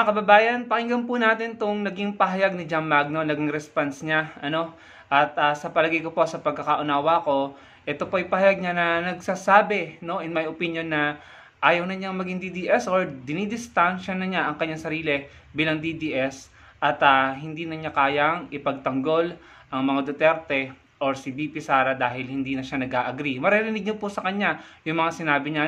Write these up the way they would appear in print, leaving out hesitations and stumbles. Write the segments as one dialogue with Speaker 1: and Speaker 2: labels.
Speaker 1: Mga kababayan, pakinggan po natin tong naging pahayag ni Jam Magno, naging response niya, At sa palagay ko po, sa pagkakaunawa ko, ito po ay pahayag niya na nagsasabi, no, in my opinion, na ayaw na niyang maging DDS or dinidistansya na niya ang kanyang sarili bilang DDS at hindi na niya kayang ipagtanggol ang mga Duterte or si VP Sara dahil hindi na siya nag-agree. Maririnig niyo po sa kanya yung mga sinabi niya.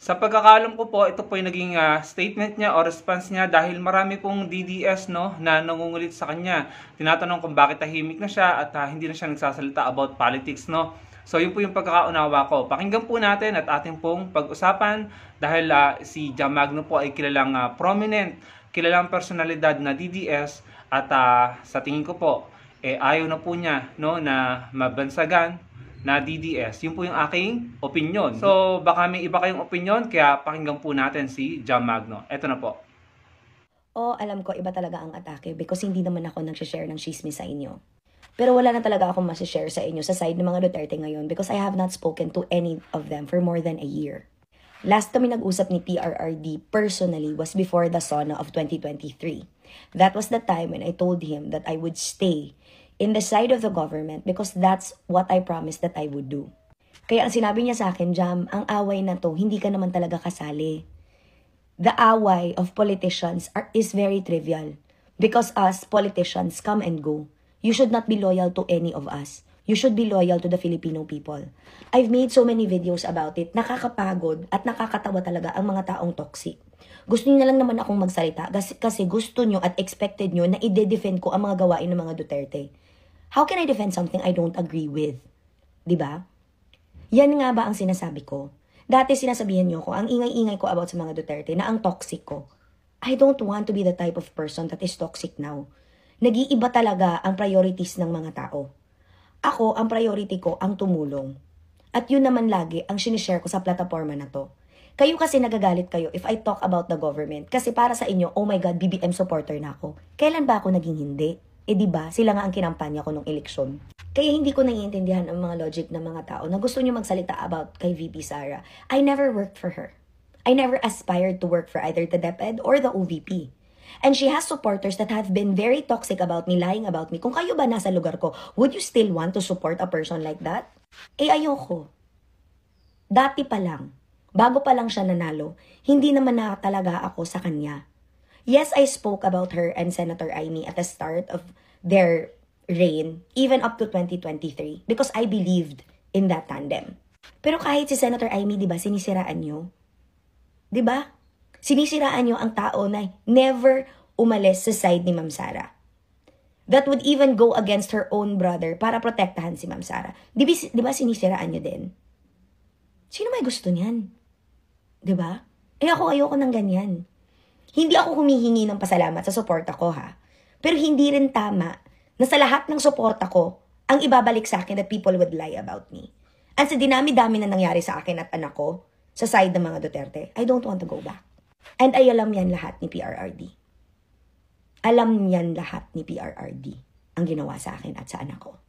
Speaker 1: Sa pagkakalam ko po, ito po yung naging statement niya o response niya dahil marami pong DDS na nangungulit sa kanya. Tinatanong kung bakit tahimik na siya at hindi na siya nagsasalita about politics. So yun po yung pagkakaunawa ko. Pakinggan po natin at ating pong pag-usapan dahil si Jam Magno po ay kilalang prominent, kilalang personalidad na DDS at sa tingin ko po, ayaw na po niya na mabansagan na DDS. Yun po yung aking opinion. So baka may iba kayong opinion, kaya pakinggan po natin si Jam Magno. Eto na po.
Speaker 2: Alam ko iba talaga ang atake because hindi naman ako nag-share ng chismis sa inyo. Pero wala na talaga akong masishare sa inyo sa side ng mga Duterte ngayon because I have not spoken to any of them for more than a year. Last kami nag-usap ni PRRD personally was before the SONA of 2023. That was the time when I told him that I would stay in the side of the government because that's what I promised that I would do. Kaya ang sinabi niya sa akin, Jam, ang away na to, hindi ka naman talaga kasali. The away of politicians is very trivial because us politicians come and go. You should not be loyal to any of us. You should be loyal to the Filipino people. I've made so many videos about it. Nakakapagod at nakakatawa talaga ang mga taong toxic. Gusto niyo na lang naman akong magsalita kasi gusto niyo at expected niyo na i-defend ko ang mga gawain ng mga Duterte. How can I defend something I don't agree with? Diba? Yan nga ba ang sinasabi ko? Dati sinasabihan niyo ko, ang ingay-ingay ko about sa mga Duterte na ang toxic ko. I don't want to be the type of person that is toxic now. Nag-iiba talaga ang priorities ng mga tao. Ako, ang priority ko ang tumulong. At yun naman lagi ang sinishare ko sa plataforma na to. Kayo kasi nagagalit kayo if I talk about the government. Kasi para sa inyo, oh my God, BBM supporter na ako. Kailan ba ako naging hindi? Diba, sila nga ang kinampanya ko nung eleksyon. Kaya hindi ko naiintindihan ang mga logic ng mga tao na gusto nyo magsalita about kay VP Sara. I never worked for her. I never aspired to work for either the DepEd or the OVP. And she has supporters that have been very toxic about me, lying about me. Kung kayo ba nasa lugar ko, would you still want to support a person like that? Ayoko. Dati pa lang, bago pa lang siya nanalo, hindi naman na talaga ako sa kanya. Yes, I spoke about her and Senator Amy at the start of their reign, even up to 2023, because I believed in that tandem. Pero kahit si Senator Amy, di ba, sinisiraan nyo? Di ba? Sinisiraan nyo ang tao na never umalis sa side ni Ma'am Sara. That would even go against her own brother para protektahan si Ma'am Sara. Di ba sinisiraan nyo din? Sino may gusto niyan? Di ba? Ayoko ng ganyan. Hindi ako humihingi ng pasalamat sa suporta ko, ha? Pero hindi rin tama na sa lahat ng suporta ko, ang ibabalik sa akin that people would lie about me. At sa dinami-dami na nangyari sa akin at anak ko, sa side ng mga Duterte, I don't want to go back. And ay alam yan lahat ni PRRD. Alam yan lahat ni PRRD ang ginawa sa akin at sa anak ko.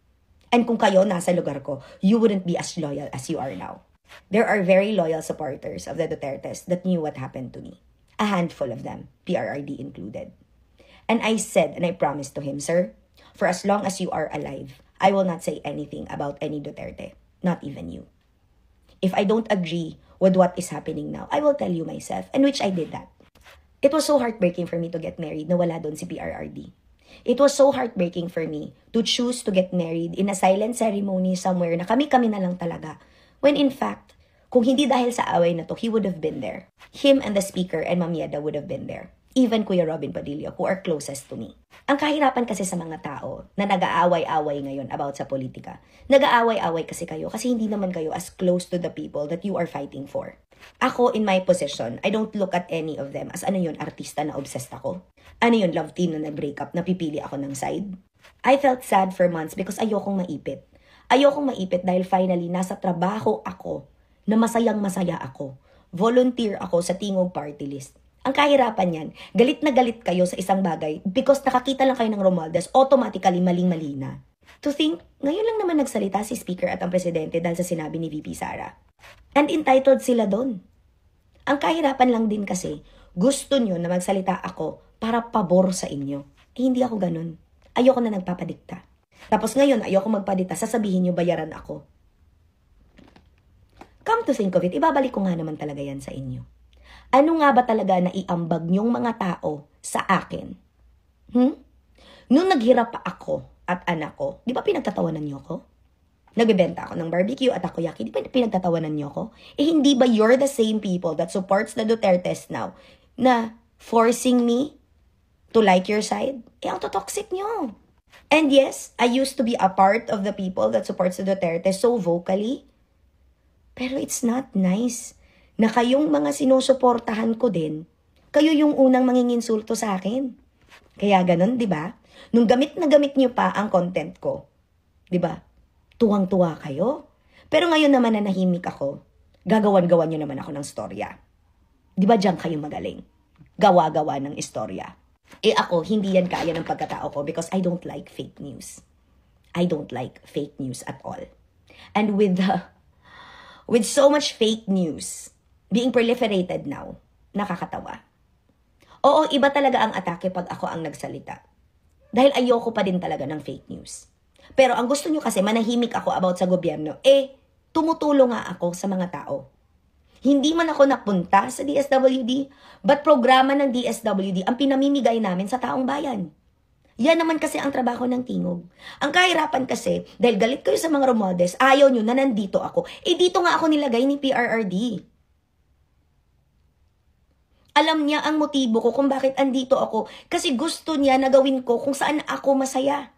Speaker 2: And kung kayo nasa lugar ko, you wouldn't be as loyal as you are now. There are very loyal supporters of the Dutertes that knew what happened to me. A handful of them, PRRD included. And I said and I promised to him, sir, for as long as you are alive, I will not say anything about any Duterte, not even you. If I don't agree with what is happening now, I will tell you myself, and which I did that. It was so heartbreaking for me to get married na wala doon si PRRD. It was so heartbreaking for me to choose to get married in a silent ceremony somewhere na kami-kami na lang talaga. When in fact, kung hindi dahil sa away na to, he would have been there. Him and the speaker and Ma'am Yeda would have been there. Even Kuya Robin Padilla, who are closest to me. Ang kahirapan kasi sa mga tao na nag-aaway-away ngayon about sa politika. Nag-aaway-away kasi kayo kasi hindi naman kayo as close to the people that you are fighting for. Ako, in my position, I don't look at any of them as ano yun, artista na obsessed ako. Ano yun, love team na nag-break up, na pipili ako ng side. I felt sad for months because ayokong maipit. Ayokong maipit dahil finally, nasa trabaho ako na masayang-masaya ako. Volunteer ako sa Tingog Party List. Ang kahirapan yan, galit na galit kayo sa isang bagay because nakakita lang kayo ng Romualdez, automatically maling-mali na. To think, ngayon lang naman nagsalita si Speaker at ang Presidente dahil sa sinabi ni VP Sara. And entitled sila doon. Ang kahirapan lang din kasi, gusto nyo na magsalita ako para pabor sa inyo. Hindi ako ganun. Ayoko na nagpapadikta. Tapos ngayon, ayoko magpadikta, sasabihin nyo bayaran ako. Come to think of it, ibabalik ko nga naman talaga yan sa inyo. Ano nga ba talaga na iambag nyong mga tao sa akin? Nung naghirap pa ako at anak ko, di ba pinagtatawanan nyo ko? Nagbebenta ako ng barbecue at takoyaki, di ba pinagtatawanan nyo ko? Hindi ba you're the same people that supports the Dutertes now na forcing me to like your side? Ang toxic nyo. And yes, I used to be a part of the people that supports the Dutertes so vocally. Pero it's not nice na kayong mga sinusuportahan ko din, kayo yung unang manginginsulto sa akin. Kaya ganun, di ba? Nung gamit na gamit nyo pa ang content ko, di ba? Tuwang-tuwa kayo. Pero ngayon naman na nahimik ako, gagawan-gawan nyo naman ako ng storya. Di ba diyan kayo magaling? Gawa-gawa ng istorya. Ako, hindi yan kaya ng pagkatao ko because I don't like fake news. I don't like fake news at all. And with so much fake news being proliferated now, nakakatawa. Oo, iba talaga ang atake pag ako ang nagsalita. Dahil ayoko pa din talaga ng fake news. Pero ang gusto nyo kasi manahimik ako about sa gobyerno, tumutulong nga ako sa mga tao. Hindi man ako napunta sa DSWD, but programa ng DSWD ang pinamimigay namin sa taong bayan. Yan naman kasi ang trabaho ng Tingog. Ang kahirapan kasi, dahil galit kayo sa mga Romualdez, ayaw nyo na nandito ako. Dito nga ako nilagay ni PRRD. Alam niya ang motibo ko kung bakit andito ako. Kasi gusto niya na gawin ko kung saan ako masaya.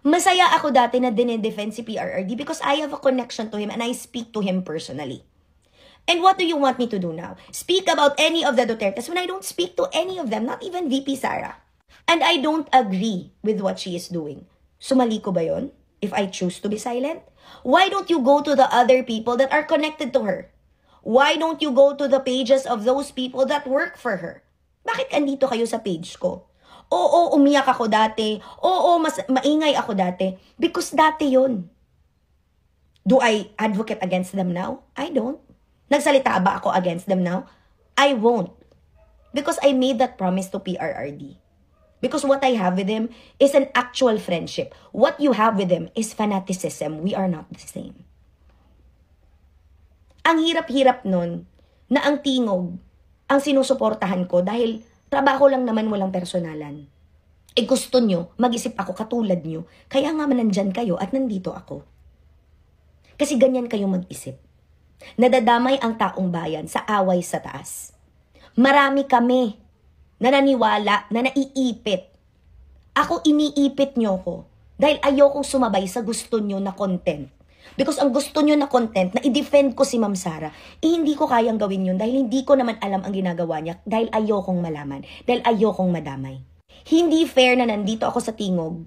Speaker 2: Masaya ako dati na dinedefend si PRRD because I have a connection to him and I speak to him personally. And what do you want me to do now? Speak about any of the Dutertes when I don't speak to any of them, not even VP Sara. And I don't agree with what she is doing. Sumali ko ba yun? If I choose to be silent? Why don't you go to the other people that are connected to her? Why don't you go to the pages of those people that work for her? Bakit andito kayo sa page ko? Oo, umiyak ako dati. Oo, maingay ako dati. Because dati yun. Do I advocate against them now? I don't. Nagsalita ba ako against them now? I won't. Because I made that promise to PRRD. Because what I have with him is an actual friendship. What you have with him is fanaticism. We are not the same. Ang hirap-hirap nun na ang Tingog ang sinusuportahan ko dahil trabaho lang naman walang personalan. Gusto nyo, mag-isip ako katulad nyo. Kaya nga nandyan kayo at nandito ako. Kasi ganyan kayo mag-isip. Nadadamay ang taong bayan sa away sa taas. Marami kami na naniwala, na naiipit. Ako, iniipit nyo ko dahil ayokong sumabay sa gusto nyo na content. Because ang gusto nyo na content, na i-defend ko si Ma'am Sara, hindi ko kayang gawin yun dahil hindi ko naman alam ang ginagawa niya, dahil ayokong malaman, dahil ayokong madamay. Hindi fair na nandito ako sa Tingog,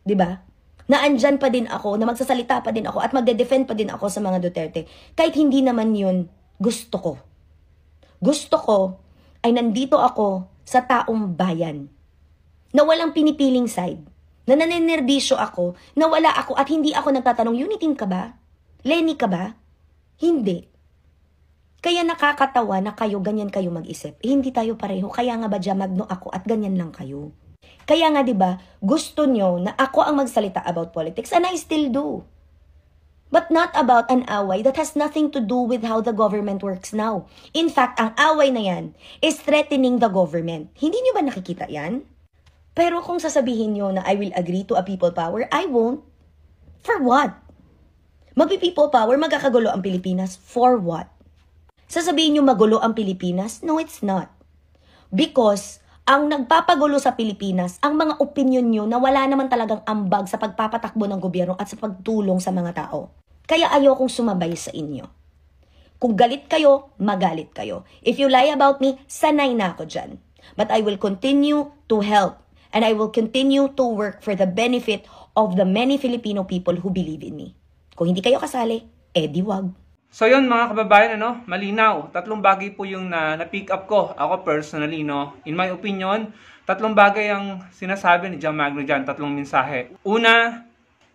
Speaker 2: di ba? Na andyan pa din ako, na magsasalita pa din ako, at magde-defend pa din ako sa mga Duterte, kahit hindi naman yun gusto ko. Gusto ko ay nandito ako sa taong bayan, na walang pinipiling side. Na nanenerbisyo ako, na wala ako at hindi ako nagtatanong, Unitim ka ba? Lenny ka ba? Hindi. Kaya nakakatawa na kayo, ganyan kayo mag-isip. Hindi tayo pareho, kaya nga ba Magno ako at ganyan lang kayo. Kaya nga 'di ba, gusto nyo na ako ang magsalita about politics and I still do. But not about an away that has nothing to do with how the government works now. In fact, ang away na yan is threatening the government. Hindi nyo ba nakikita yan? Pero kung sasabihin nyo na I will agree to a people power, I won't. For what? Magpi-people power, magkakagulo ang Pilipinas. For what? Sasabihin nyo magulo ang Pilipinas? No, it's not. Because ang nagpapagulo sa Pilipinas, ang mga opinion nyo na wala naman talagang ambag sa pagpapatakbo ng gobyerno at sa pagtulong sa mga tao. Kaya ayokong sumabay sa inyo. Kung galit kayo, magalit kayo. If you lie about me, sanay na ako dyan. But I will continue to help. And I will continue to work for the benefit of the many Filipino people who believe in me. Kung hindi kayo kasali, di wag.
Speaker 1: So yun mga kababayan, malinaw. Tatlong bagay po yung na-pick up ko. Ako personally, in my opinion, tatlong bagay ang sinasabi ni Jam Magno dyan, tatlong mensahe. Una,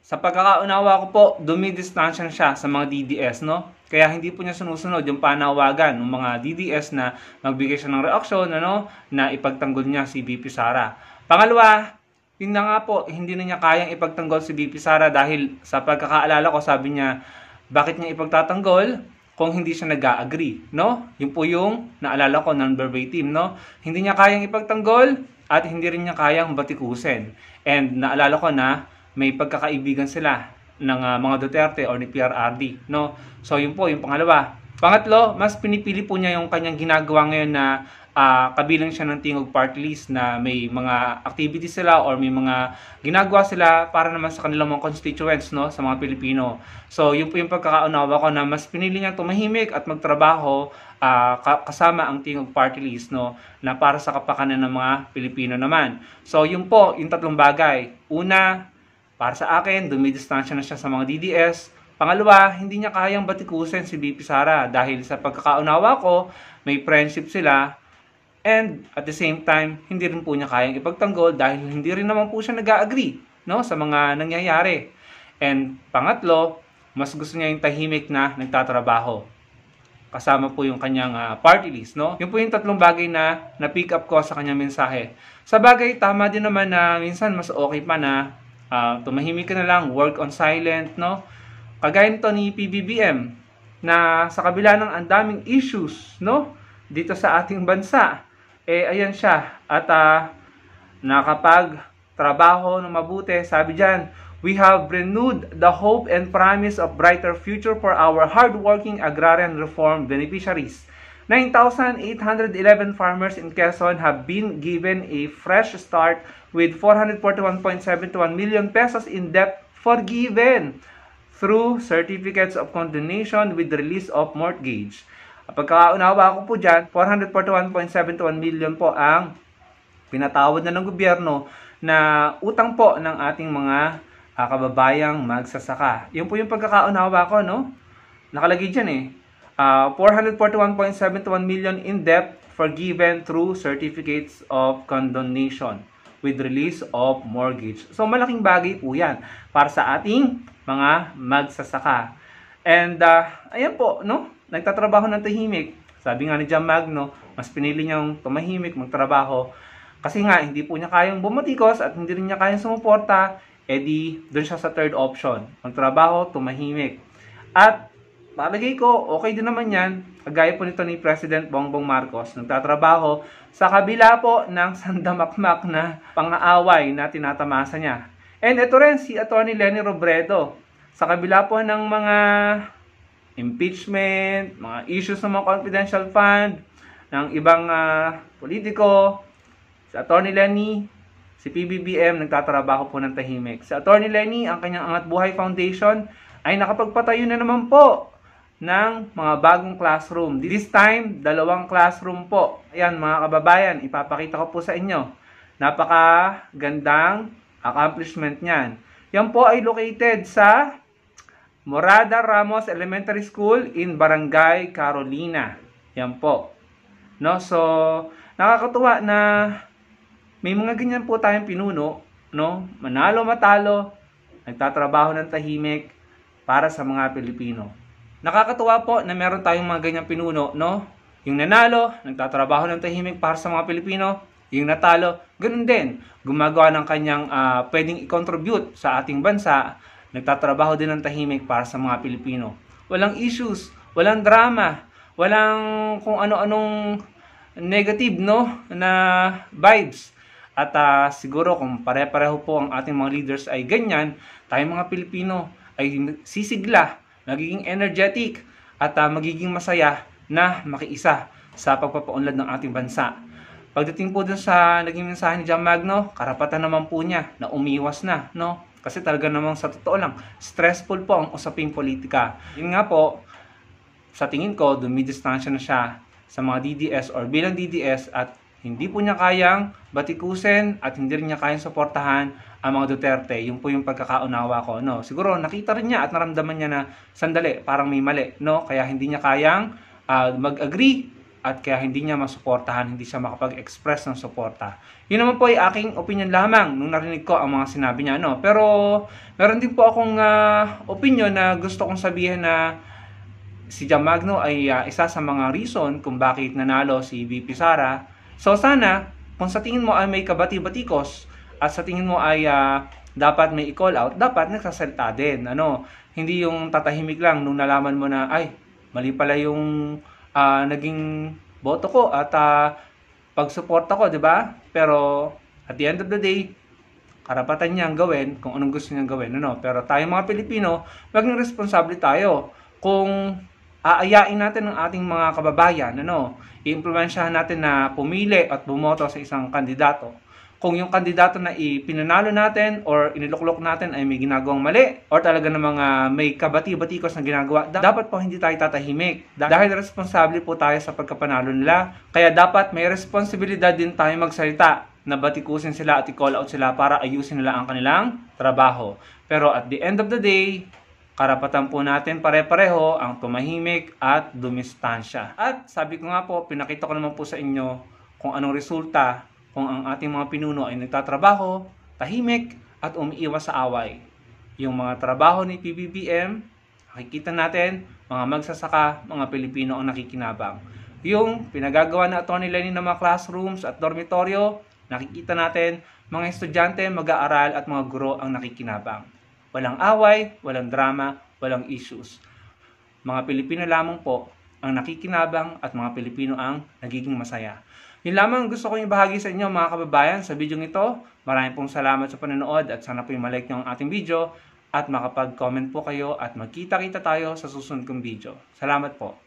Speaker 1: sa pagkakaunawa ko po, dumidistansya siya sa mga DDS, Kaya hindi po niya sinusunod yung panawagan ng mga DDS na magbigay siya ng reaksyon, na ipagtanggol niya si VP Sara. Pangalawa, yun na nga po, hindi na niya kayang ipagtanggol si VP Sara dahil sa pagkakaalala ko, sabi niya, bakit niya ipagtatanggol kung hindi siya nag-agree, no? Yun po yung naalala ko ng verbatim, no? Hindi niya kayang ipagtanggol at hindi rin niya kayang batikusin. And naalala ko na may pagkakaibigan sila ng mga Duterte or ni PRRD, no? So yun po yung pangalawa. Pangatlo, mas pinipili po niya yung kanyang ginagawa ngayon na kabilang siya ng Tingog Party List, na may mga activities sila or may mga ginagawa sila para naman sa kanilang mga constituents, no, sa mga Pilipino. So yun po yung pagkakaunawa ko na mas pinili niya tumahimik at magtrabaho kasama ang Tingog Party List, no, na para sa kapakanan ng mga Pilipino naman. So yun po yung tatlong bagay. Una, para sa akin, dumidistansya na siya sa mga DDS. Pangalawa, hindi niya kayang batikusin si VP Sara dahil sa pagkakaunawa ko, may friendship sila. And at the same time, hindi rin po niya kayang ipagtanggol dahil hindi rin naman po siya nag-agree, no, sa mga nangyayari. And pangatlo, mas gusto niya yung tahimik na nagtatrabaho. Kasama po yung kanyang party list, no? Yun po yung tatlong bagay na na-pick up ko sa kanyang mensahe. Sa bagay, tama din naman na minsan mas okay pa na tumahimik ka na lang, work on silent, no? Kagaya nito ni PBBM na sa kabila ng andaming issues, no, dito sa ating bansa, ayan siya at nakapagtrabaho ng mabuti. Sabi diyan, we have renewed the hope and promise of brighter future for our hardworking agrarian reform beneficiaries. 9,811 farmers in Quezon have been given a fresh start with 441.71 million pesos in debt forgiven through certificates of condonation with release of mortgage. Pagkaunawa ko po dyan, 441.71 million po ang pinatawad na ng gobyerno na utang po ng ating mga kababayang magsasaka. Yun po yung pagkakaunawa ko, no? Nakalagay dyan 441.71 million in debt forgiven through certificates of condonation with release of mortgage. So malaking bagay po yan para sa ating mga magsasaka. And ayan po, no? Nagtatrabaho ng tahimik. Sabi nga ni Jam Magno, mas pinili niyang tumahimik, magtrabaho. Kasi nga, hindi po niya kayang bumatikos at hindi rin niya kayang sumuporta, edi doon siya sa third option. Magtrabaho, tumahimik. At palagay ko, okay din naman yan. Kagaya po nito ni President Bongbong Marcos. Nagtatrabaho sa kabila po ng sandamakmak na pang-aaway na tinatamasa niya. And ito rin si Atty. Leni Robredo. Sa kabila po ng mga impeachment, mga issues ng mga confidential fund, ng ibang politiko, si Atty. Leni, si PBBM, nagtatrabaho po ng tahimik. Si Atty. Leni, ang kanyang Angat Buhay Foundation, ay nakapagpatayo na naman po ng mga bagong classroom. This time, 2 classroom po. Ayan mga kababayan, ipapakita ko po sa inyo. Napakagandang accomplishment niyan. Yan po ay located sa Morada Ramos Elementary School in Barangay Carolina. Yan po. No, so nakakatuwa na may mga ganyan po tayong pinuno, no? Manalo matalo, nagtatrabaho ng tahimik para sa mga Pilipino. Nakakatuwa po na meron tayong mga ganyang pinuno, no? Yung nanalo, nagtatrabaho ng tahimik para sa mga Pilipino. Yung natalo, ganun din. Gumagawa ng kanyang pwedeng i-contribute sa ating bansa. Nagtatrabaho din ng tahimik para sa mga Pilipino. Walang issues, walang drama, walang kung ano-anong negative, no, na vibes. At siguro kung pare-pareho po ang ating mga leaders ay ganyan, tayong mga Pilipino ay sisigla, magiging energetic, at magiging masaya na makiisa sa pagpapaunlad ng ating bansa. Pagdating po dun sa naging mensahe ni Jam Magno, karapatan naman po niya na umiwas na, no? Kasi talaga namang sa totoo lang, stressful po ang usaping politika. Yun nga po, sa tingin ko, dumidistansya na siya sa mga DDS or bilang DDS at hindi po niya kayang batikusin at hindi rin niya kayang suportahan ang mga Duterte. Yun po yung pagkakaunawa ko, no? Siguro nakita rin niya at naramdaman niya na sandali, parang may mali, no? Kaya hindi niya kayang mag-agree at kaya hindi niya masuportahan, hindi siya makapag-express ng suporta. Yun naman po ay aking opinion lamang nung narinig ko ang mga sinabi niya, no? Pero meron din po akong opinion na gusto kong sabihin na si Jam Magno ay isa sa mga reason kung bakit nanalo si VP Sara. So sana, kung sa tingin mo ay may kabati-batikos at sa tingin mo ay dapat may i-call out, dapat nagsasalita din. Hindi yung tatahimik lang nung nalaman mo na, ay, mali pala yung naging boto ko at pagsuporta ko, di ba? Pero at the end of the day, karapatan niyang gawin kung anong gusto niyang gawin. Pero tayo mga Pilipino, maging responsable tayo. Kung aayain natin ang ating mga kababayan, i-impluwensyahan natin na pumili at bumoto sa isang kandidato. Kung yung kandidato na ipinanalo natin or iniluklok natin ay may ginagawang mali or talaga ng mga may kabati-batikos na ginagawa, dapat po hindi tayo tatahimik dahil responsable po tayo sa pagkapanalo nila. Kaya dapat may responsibilidad din tayo magsalita na batikusin sila at i-call out sila para ayusin nila ang kanilang trabaho. Pero at the end of the day, karapatan po natin pare-pareho ang tumahimik at dumistansya. At sabi ko nga po, pinakita ko naman po sa inyo kung anong resulta kung ang ating mga pinuno ay nagtatrabaho, tahimik at umiiwas sa away. Yung mga trabaho ni PBBM, nakikita natin, mga magsasaka, mga Pilipino ang nakikinabang. Yung pinagagawa na Atty. Leni ng mga classrooms at dormitoryo, nakikita natin, mga estudyante, mag-aaral at mga guro ang nakikinabang. Walang away, walang drama, walang issues. Mga Pilipino lamang po ang nakikinabang at mga Pilipino ang nagiging masaya. Yun lamang gusto ko ibahagi sa inyo mga kababayan sa video ito. Maraming pong salamat sa panonood at sana po i-like nyo ang ating video at makapag-comment po kayo at magkita-kita tayo sa susunod kong video. Salamat po.